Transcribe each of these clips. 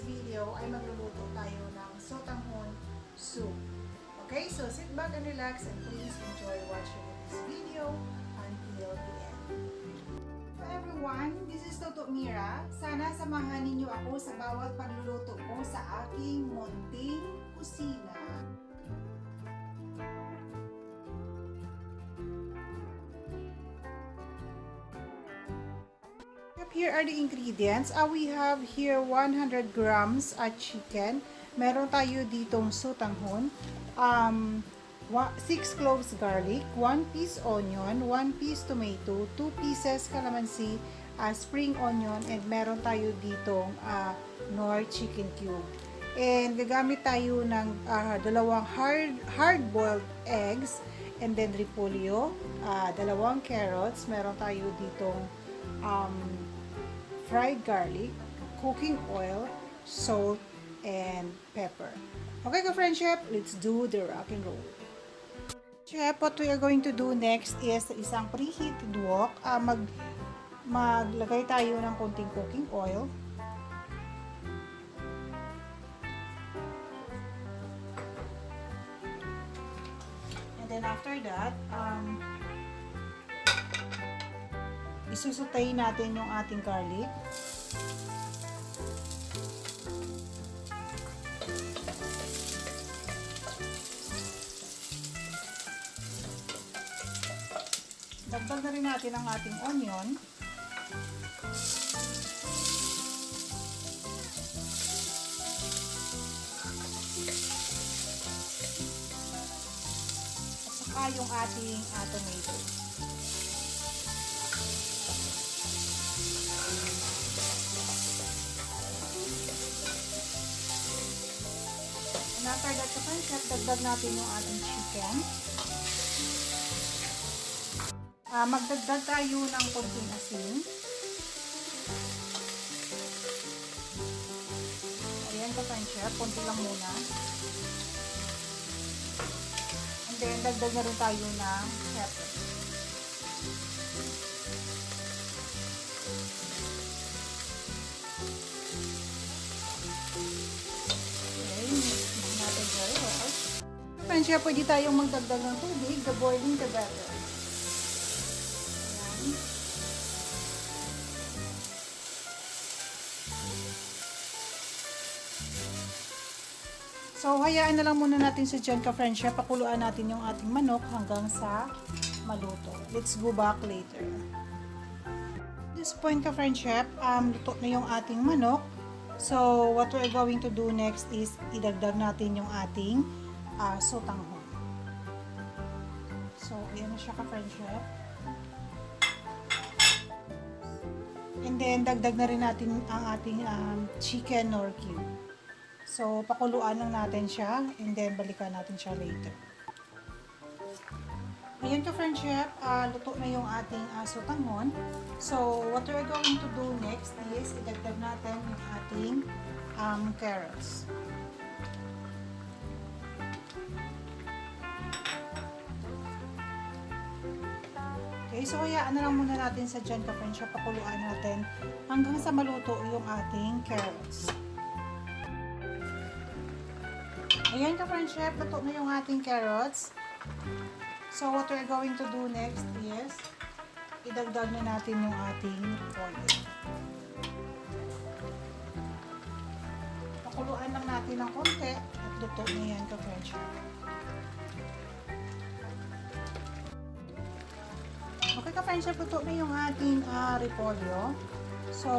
video ay magluluto tayo ng sotanghon soup. Okay, so sit back and relax and please enjoy watching this video until the end. Hello everyone, this is Toto Mira. Sana samahan ninyo ako sa bawat pagluluto ko sa aking munting kusina. Here are the ingredients. We have here 100 grams chicken. Meron tayo ditong sotanghon, 6 cloves garlic, 1 piece onion, 1 piece tomato, 2 pieces calamansi, spring onion, and meron tayo ditong knorr chicken cube. And gagamit tayo ng dalawang hard-boiled eggs, and then repolyo, dalawang carrots, meron tayo ditong fried garlic, cooking oil, salt, and pepper. Okay, ka-friendship, let's do the rock and roll. Chef, what we are going to do next is isang preheated wok. Maglagay tayo ng konting cooking oil. And then after that, isusutay natin yung ating garlic. Dagdag na rin natin ang ating onion. At saka yung ating tomato. And after that, ka-friendship, dagdag natin yung ating chicken. Magdagdag tayo ng konting asin. Ayan, ka-friendship, konti lang muna. And then, dagdag na rin tayo ng pepper. Friendship, pwede tayong magdagdag ng tubig, the boiling the better. Ayan. So, hayaan na lang muna natin sa dyan, ka-friendship. Pakuluan natin yung ating manok hanggang sa maluto. Let's go back later. At this point, ka-friendship, luto na yung ating manok. So, what we're going to do next is idagdag natin yung ating sotanghon. So, ayan na siya, ka-friendship. And then, dagdag na rin natin ang ating chicken knorr cube. So, pakuluan lang natin siya and then balikan natin siya later. Ayan, ka-friendship, luto na yung ating sotanghon. So, what we're going to do next is idagdag natin yung ating carrots. Okay, so hayaan na lang muna natin sa dyan, ka-friendship, pakuluan natin hanggang sa maluto yung ating carrots. Ayan, ka-friendship, luto na yung ating carrots. So, what we're going to do next is idagdag na natin yung ating repolyo. Pakuluan lang natin ng konti at luto na yan, ka-friendship. Okay, ka-friendship, luto na yung ating repolyo. So,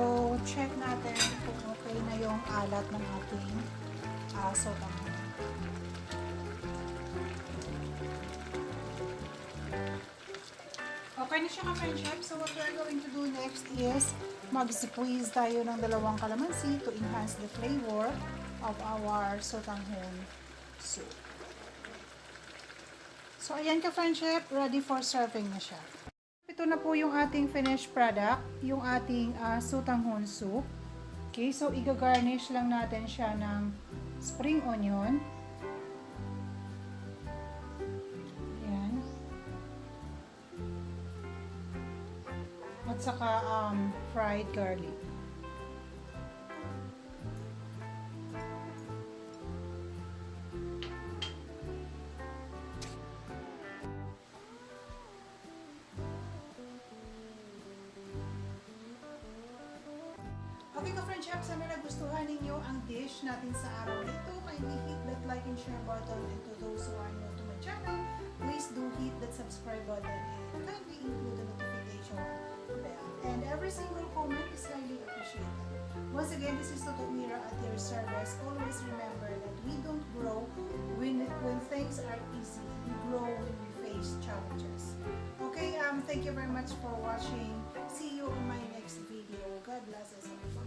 check natin kung okay na yung alat ng ating sotanghon. Okay na siya, ka-friendship. So, what we're going to do next is mag-squeeze tayo ng dalawang calamansi to enhance the flavor of our sotanghon soup. So, ayan, ka-friendship, ready for serving na siya. Ito na po yung ating finished product, yung ating sotanghon soup. Okay, so i-garnish lang natin siya ng spring onion. Ayan. At saka fried garlic. Okay ka-friendship, sana nagustuhan ninyo ang dish natin sa araw na ito. Kindly hit that like and share button, and to those who are new to my channel, please do hit that subscribe button and kindly include the notification bell. And every single comment is highly appreciated. Once again, this is Toto Mira at your service. Always remember that we don't grow when things are easy. We grow when we face challenges. Okay, thank you very much for watching. See you on my next video. God bless us all.